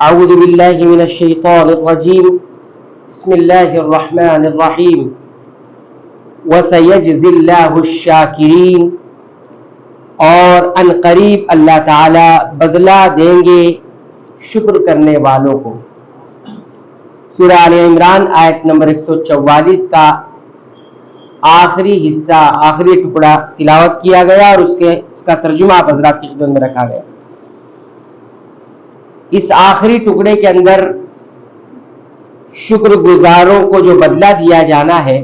أعوذ بالله من الشيطان الرجيم بسم الله الرحمن الرحيم وسيجزي الله الشاكرين اور ان قریب اللہ تعالی بدلہ دیں گے شکر کرنے والوں کو۔ سورہ آل عمران آیت نمبر 144 کا آخری حصہ، آخری ٹکڑا تلاوت کیا گیا اور اس کا ترجمہ آپ حضرات کی خدمت میں رکھا گیا۔ اس آخری ٹکڑے کے اندر شکر گزاروں کو جو بدلہ دیا جانا ہے،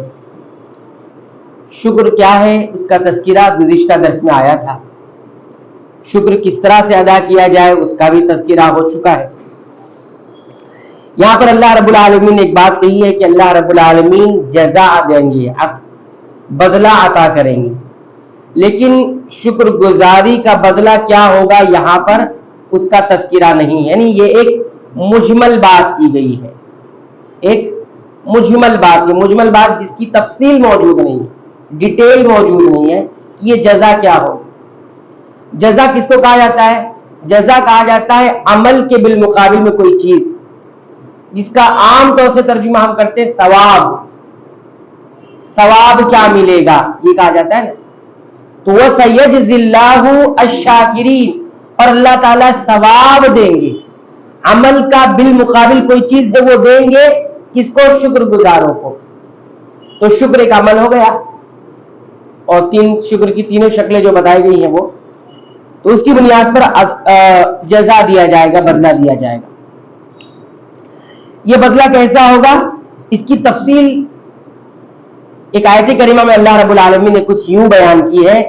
شکر کیا ہے اس کا تذکرہ گزشتہ درس میں آیا تھا۔ شکر کس طرح سے ادا کیا جائے اس کا بھی تذکرہ ہو چکا ہے۔ یہاں پر اللہ رب العالمین نے ایک بات کہی ہے کہ اللہ رب العالمین جزا دیں گے، بدلہ عطا کریں گے، لیکن شکر گزاری کا بدلہ کیا ہوگا یہاں پر اس کا تذکرہ نہیں، یعنی یہ ایک مجمل بات کی گئی ہے، ایک مجمل بات جس کی تفصیل موجود نہیں ہے، ڈیٹیل موجود نہیں ہے کہ یہ جزا کیا ہو۔ جزا کس کو کہا جاتا ہے؟ جزا کہا جاتا ہے عمل کے بالمقابل میں کوئی چیز، جس کا عام طور سے ترجمہ ہم کرتے ہیں ثواب۔ ثواب کیا ملے گا یہ کہا جاتا ہے نا، تو وَسَيَجْزِي اللَّهُ الشَّاكِرِينَ، اور اللہ تعالیٰ ثواب دیں گے، عمل کا بالمقابل کوئی چیز ہے وہ دیں گے، کس کو؟ شکر گزاروں کو۔ تو شکر ایک عمل ہو گیا، اور شکر کی تینوں شکلیں جو بتائی گئی ہیں وہ، تو اس کی بنیاد پر جزا دیا جائے گا، بدلہ دیا جائے گا۔ یہ بدلہ کیسا ہوگا اس کی تفصیل ایک آیت کریمہ میں اللہ رب العالمین نے کچھ یوں بیان کی ہے۔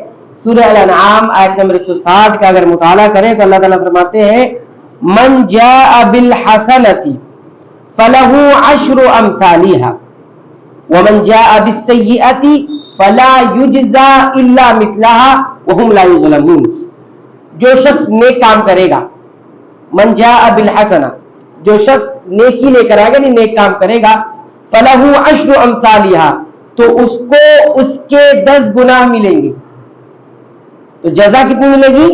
سورہ الانعام آیت نمبر 160 کا اگر مطالعہ کریں تو اللہ تعالیٰ فرماتے ہیں من جاء بالحسنۃ فلہ عشر امثالھا ومن جاء بالسیئۃ فلا یجزی الا مثلھا وہم لا یظلمون۔ جو شخص نیک کام کرے گا، من جاء بالحسنہ، جو شخص نیکی لے کر آئے گا، نیک کام کرے گا، فلہ عشر امثالھا، تو اس کو اس کے 10 گناہ ملیں گے۔ تو جزا کتنی ملے گی؟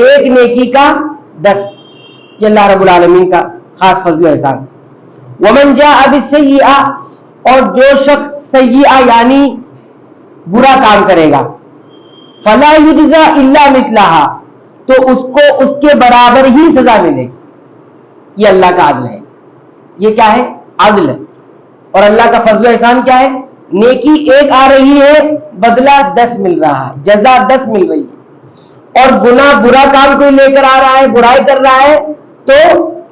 ایک نیکی کا 10۔ یہ اللہ رب العالمین کا خاص فضل و احسان۔ ومن جاء بالسیئہ، اور جو شخص سیئہ یعنی برا کام کرے گا، فلا یجزی الا مثلھا، تو اس کو اس کے برابر ہی سزا ملے گی۔ یہ اللہ کا عدل ہے۔ یہ کیا ہے؟ عدل۔ اور اللہ کا فضل و احسان کیا ہے؟ نیکی ایک آ رہی ہے، بدلہ 10 مل رہا ہے، جزا 10 مل رہی ہے۔ اور گناہ برا کام کوئی لے کر آ رہا ہے، برائی کر رہا ہے، تو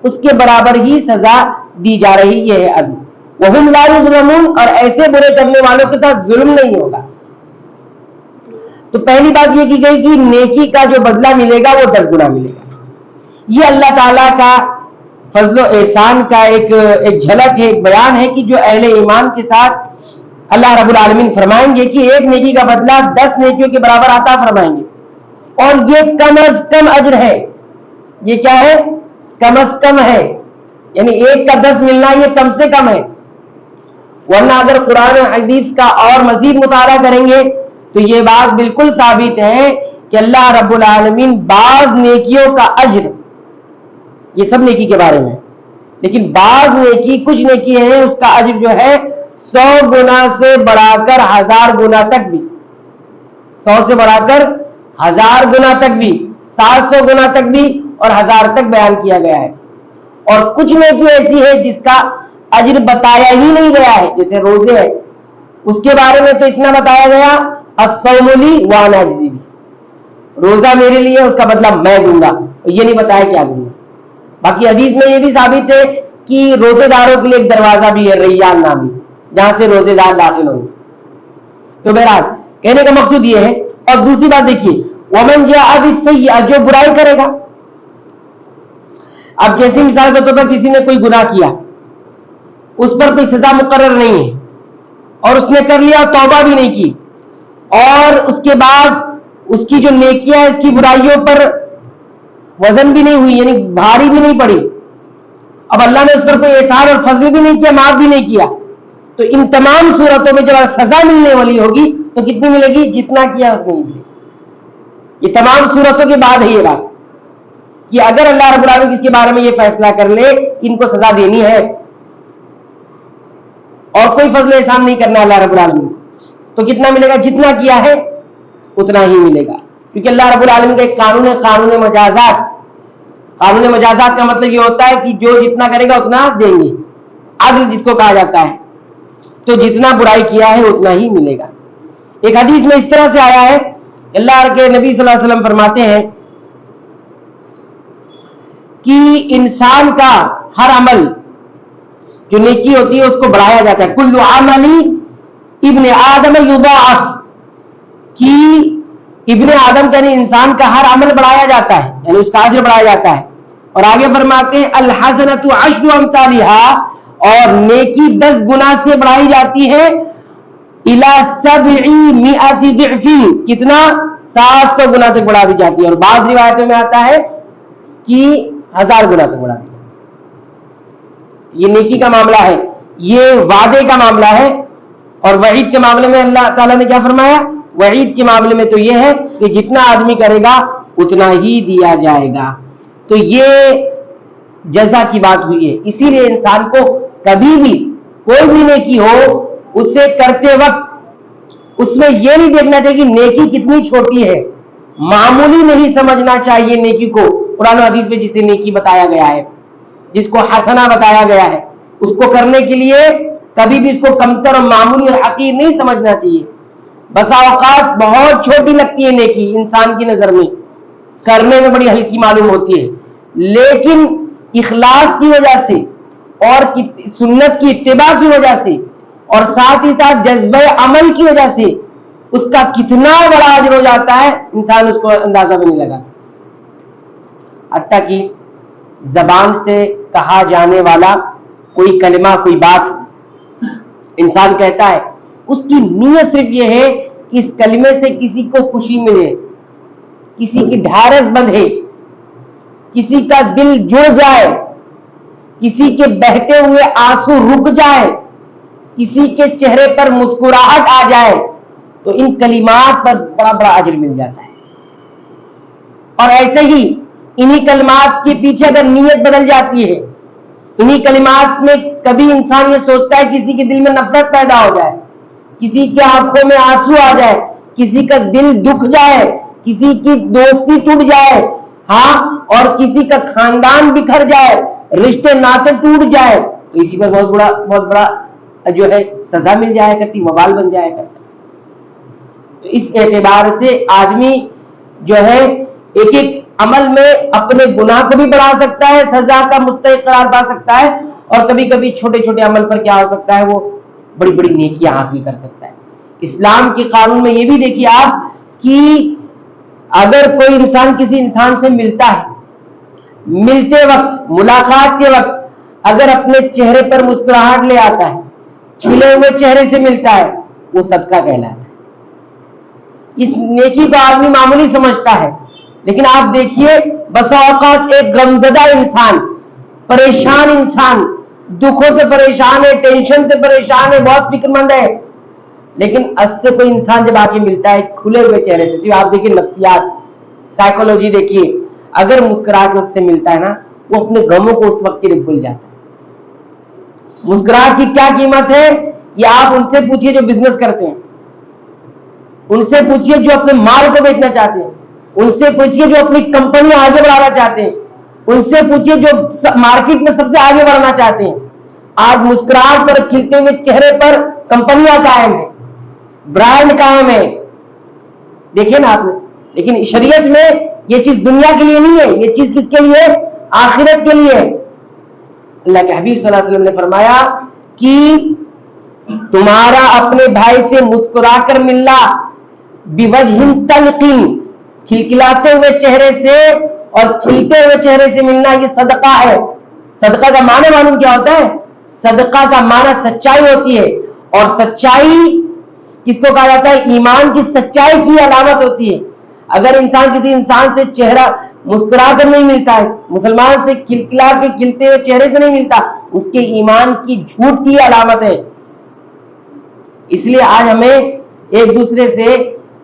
اس کے برابر ہی سزا دی جا رہی، یہ ہے عدل۔ وہم لا یظلمون، اور ایسے برے کرنے والوں کے ساتھ ظلم نہیں ہوگا۔ تو پہلی بات یہ کی گئی کہ نیکی کا جو بدلہ ملے گا وہ 10 گنا ملے گا۔ یہ اللہ تعالیٰ کا فضل و احسان کا ایک جھلک ہے، ایک بیان ہے کہ جو اہل ایمان کے ساتھ اللہ رب العالمین فرمائیں گے کہ ایک نیکی کا بدلہ 10 نیکیوں کے برابر عطا فرمائیں گے، اور یہ کم از کم اجر ہے۔ یہ کیا ہے؟ کم از کم ہے، یعنی ایک کا 10 ملنا یہ کم سے کم ہے۔ ورنہ اگر قرآن و حدیث کا اور مزید مطالعہ کریں گے تو یہ بات بالکل ثابت ہے کہ اللہ رب العالمین بعض نیکیوں کا اجر، یہ سب نیکی کے بارے میں، لیکن بعض نیکی، کچھ نیکی ہیں اس کا اجر جو ہے 100 گنا سے بڑھا کر 1000 گنا تک بھی، 100 سے بڑھا کر 1000 گنا تک بھی، 700 گنا تک بھی، اور 1000 تک بیان کیا گیا ہے۔ اور کچھ نیکی ایسی ہے جس کا اجر بتایا ہی نہیں گیا ہے، جیسے روزے ہیں، اس کے بارے میں تو اتنا بتایا گیا الصوم لی وانا اجزی بہ، روزہ میرے لیے، اس کا بدلہ میں دوں گا، یہ نہیں بتایا کیا دوں گا۔ باقی حدیث میں یہ بھی ثابت ہے کہ روزے داروں کے لیے ایک دروازہ بھی ہے ریان نامی، جہاں سے روزے دار داخل ہوں گے۔ تو بہرحال کہنے کا مقصود یہ ہے۔ اور دوسری بات دیکھیے، ومن جاء بالسیئہ، جو برائی کرے گا۔ اب جیسی مثال کے طور پر کسی نے کوئی گناہ کیا، اس پر کوئی سزا مقرر نہیں ہے، اور اس نے کر لیا، توبہ بھی نہیں کی، اور اس کے بعد اس کی جو نیکیاں اس کی برائیوں پر وزن بھی نہیں ہوئی، یعنی بھاری بھی نہیں پڑی، اب اللہ نے اس پر کوئی احسان اور فضل بھی نہیں کیا، معاف بھی نہیں کیا، تو ان تمام صورتوں میں جب سزا ملنے والی ہوگی تو کتنی ملے گی؟ جتنا کیا اتنی ملے گی۔ یہ تمام صورتوں کے بعد ہے یہ بات کہ اگر اللہ رب العالمین اس کے بارے میں یہ فیصلہ کر لے کہ ان کو سزا دینی ہے اور کوئی فضل احسان نہیں کرنا اللہ رب العالمین، تو کتنا ملے گا؟ جتنا کیا ہے اتنا ہی ملے گا، کیونکہ اللہ رب العالمین کا ایک قانون ہے، قانون مجازات۔ قانون مجازات کا مطلب یہ ہوتا ہے کہ جو جتنا کرے گا اتنا دیں گے، عدل جس کو کہا جاتا ہے، تو جتنا برائی کیا ہے اتنا ہی ملے گا۔ ایک حدیث میں اس طرح سے آیا ہے، اللہ کے نبی صلی اللہ علیہ وسلم فرماتے ہیں کہ انسان کا ہر عمل جو نیکی ہوتی ہے اس کو بڑھایا جاتا ہے، کل عملی ابن آدم یضاعف، کہ ابن آدم یعنی انسان کا ہر عمل بڑھایا جاتا ہے، یعنی اس کا اجر بڑھایا جاتا ہے۔ اور آگے فرماتے ہیں الحسنۃ عشر امثالها، اور نیکی 10 گنا سے بڑھائی جاتی ہے، الی 700 ضعف، کتنا؟ 700 گنا تک بڑھا دی جاتی ہے، اور بعض روایتوں میں آتا ہے کہ 1000 گنا تک بڑھا دی جاتی ہے۔ یہ نیکی کا معاملہ ہے، یہ وعدے کا معاملہ ہے۔ اور وعید کے معاملے میں اللہ تعالیٰ نے کیا فرمایا؟ وعید کے معاملے میں تو یہ ہے کہ جتنا آدمی کرے گا اتنا ہی دیا جائے گا، تو یہ جزا کی بات ہوئی ہے۔ اسی لیے انسان کو کبھی بھی کوئی بھی نیکی ہو اسے کرتے وقت اس میں یہ نہیں دیکھنا چاہیے کہ نیکی کتنی چھوٹی ہے، معمولی نہیں سمجھنا چاہیے نیکی کو۔ قرآن و حدیث میں جسے نیکی بتایا گیا ہے، جس کو حسنہ بتایا گیا ہے، اس کو کرنے کے لیے کبھی بھی اس کو کمتر اور معمولی اور حقیر نہیں سمجھنا چاہیے۔ بسا اوقات بہت چھوٹی لگتی ہے نیکی انسان کی نظر میں، کرنے میں بڑی ہلکی معلوم ہوتی ہے، لیکن اخلاص کی وجہ سے اور سنت کی اتباع کی وجہ سے اور ساتھ ہی ساتھ جذبہ عمل کی وجہ سے اس کا کتنا بڑا اجر ہو جاتا ہے انسان اس کو اندازہ بھی نہیں لگا سکتا۔ حتیٰ کہ زبان سے کہا جانے والا کوئی کلمہ، کوئی بات انسان کہتا ہے، اس کی نیت صرف یہ ہے کہ اس کلمے سے کسی کو خوشی ملے، کسی کی ڈھارس بندھے، کسی کا دل جڑ جائے، کسی کے بہتے ہوئے آنسو رک جائے، کسی کے چہرے پر مسکراہٹ آ جائے، تو ان کلمات پر بڑا بڑا اجر مل جاتا ہے۔ اور ایسے ہی انہی کلمات کے پیچھے اگر نیت بدل جاتی ہے، انہی کلمات میں کبھی انسان یہ سوچتا ہے کسی کے دل میں نفرت پیدا ہو جائے، کسی کے آنکھوں میں آنسو آ جائے، کسی کا دل دکھ جائے، کسی کی دوستی ٹوٹ جائے، ہاں، اور کسی کا خاندان بکھر جائے، رشتے ناطے ٹوٹ جائے، تو اسی پر بہت بڑا جو ہے سزا مل جایا کرتی، وبال بن جایا کرتا۔ تو اس اعتبار سے آدمی جو ہے ایک ایک عمل میں اپنے گناہ کو بھی بڑھا سکتا ہے، سزا کا مستحق قرار پا سکتا ہے، اور کبھی کبھی چھوٹے چھوٹے عمل پر کیا ہو سکتا ہے، وہ بڑی بڑی نیکیاں حاصل کر سکتا ہے۔ اسلام کے قانون میں یہ بھی دیکھیے آپ کہ اگر کوئی انسان کسی انسان سے ملتا ہے، ملتے وقت، ملاقات کے وقت اگر اپنے چہرے پر مسکراہٹ لے آتا ہے، کھلے ہوئے چہرے سے ملتا ہے، وہ صدقہ کہلاتا ہے۔ اس نیکی کو آدمی معمولی سمجھتا ہے، لیکن آپ دیکھیے بسا اوقات ایک غمزدہ انسان، پریشان انسان، دکھوں سے پریشان ہے، ٹینشن سے پریشان ہے، بہت فکر مند ہے، لیکن اس سے کوئی انسان جب آ کے ملتا ہے کھلے ہوئے چہرے سے، صرف آپ دیکھیے نفسیات، سائیکولوجی دیکھیے، اگر مسکرا کے اس سے ملتا ہے نا، وہ اپنے غموں کو اس وقت کے لیے بھول جاتا ہے۔ مسکراہٹ کی کیا قیمت ہے یہ آپ ان سے پوچھئے جو بزنس کرتے ہیں، ان سے پوچھئے جو اپنے مال کو بیچنا چاہتے ہیں، ان سے پوچھئے جو اپنی کمپنی آگے بڑھانا چاہتے ہیں، ان سے پوچھئے جو مارکیٹ میں سب سے آگے بڑھنا چاہتے ہیں۔ آج مسکراہٹ پر، کھلتے ہوئے چہرے پر کمپنیاں قائم ہیں، برانڈ قائم ہے، دیکھیں نا آپ نے۔ لیکن شریعت میں یہ چیز دنیا کے لیے نہیں ہے، یہ چیز کس کے لیے؟ آخرت کے لیے۔ اللہ کے حبیب صلی اللہ علیہ وسلم نے فرمایا کہ تمہارا اپنے بھائی سے مسکرا کر ملنا، بوجہ طلق، کھلکھلاتے ہوئے چہرے سے اور کھلتے ہوئے چہرے سے ملنا، یہ صدقہ ہے۔ صدقہ کا معنی معلوم کیا ہوتا ہے؟ صدقہ کا معنی سچائی ہوتی ہے، اور سچائی کس کو کہا جاتا ہے؟ ایمان کی سچائی کی علامت ہوتی ہے۔ اگر انسان کسی انسان سے چہرہ مسکرا کر نہیں ملتا ہے، مسلمان سے کھلکھلا کے کھلتے ہوئے چہرے سے نہیں ملتا، اس کے ایمان کی جھوٹ کی علامت ہے۔ اس لیے آج ہمیں ایک دوسرے سے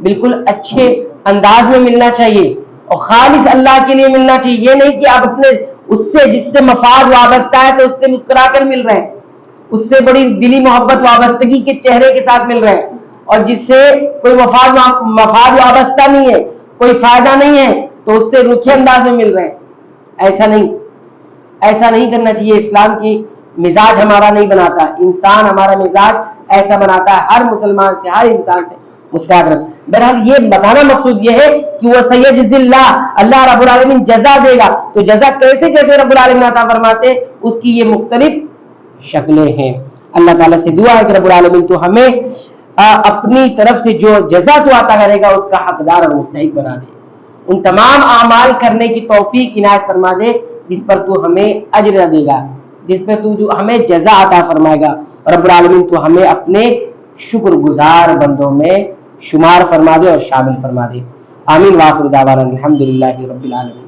بالکل اچھے انداز میں ملنا چاہیے، اور خالص اللہ کے لیے ملنا چاہیے. یہ نہیں کہ آپ اپنے اس سے جس سے مفاد وابستہ ہے تو اس سے مسکرا کر مل رہے ہیں, اس سے بڑی دلی محبت وابستگی کے چہرے کے ساتھ مل رہے ہیں, اور جس سے کوئی مفاد وابستہ نہیں ہے, کوئی فائدہ نہیں ہے, تو اس سے روکھے انداز میں مل رہے ہیں. ایسا نہیں کرنا چاہیے. اسلام کی مزاج ہمارا نہیں بناتا, انسان ہمارا مزاج ایسا بناتا ہے ہر مسلمان سے, ہر انسان سے مسکرا کر. بہرحال یہ بتانا مقصود یہ ہے کہ وہ سیجزی اللہ, اللہ رب العالمین جزا دے گا. تو جزا کیسے کیسے رب العالمین عطا فرماتے, اس کی یہ مختلف شکلیں ہیں. اللہ تعالیٰ سے دعا ہے کہ رب العالمین تو ہمیں اپنی طرف سے جو جزا تو عطا کرے گا اس کا حقدار اور مستحق بنا دے. ان تمام اعمال کرنے کی توفیق عنایت فرما دے جس پر تو ہمیں اجر دے گا, جس پہ تو جو ہمیں جزا عطا فرمائے گا. رب العالمین تو ہمیں اپنے شکر گزار بندوں میں شمار فرما دے اور شامل فرما دے. آمین. وآخر دعوانا الحمدللہ رب العالمین.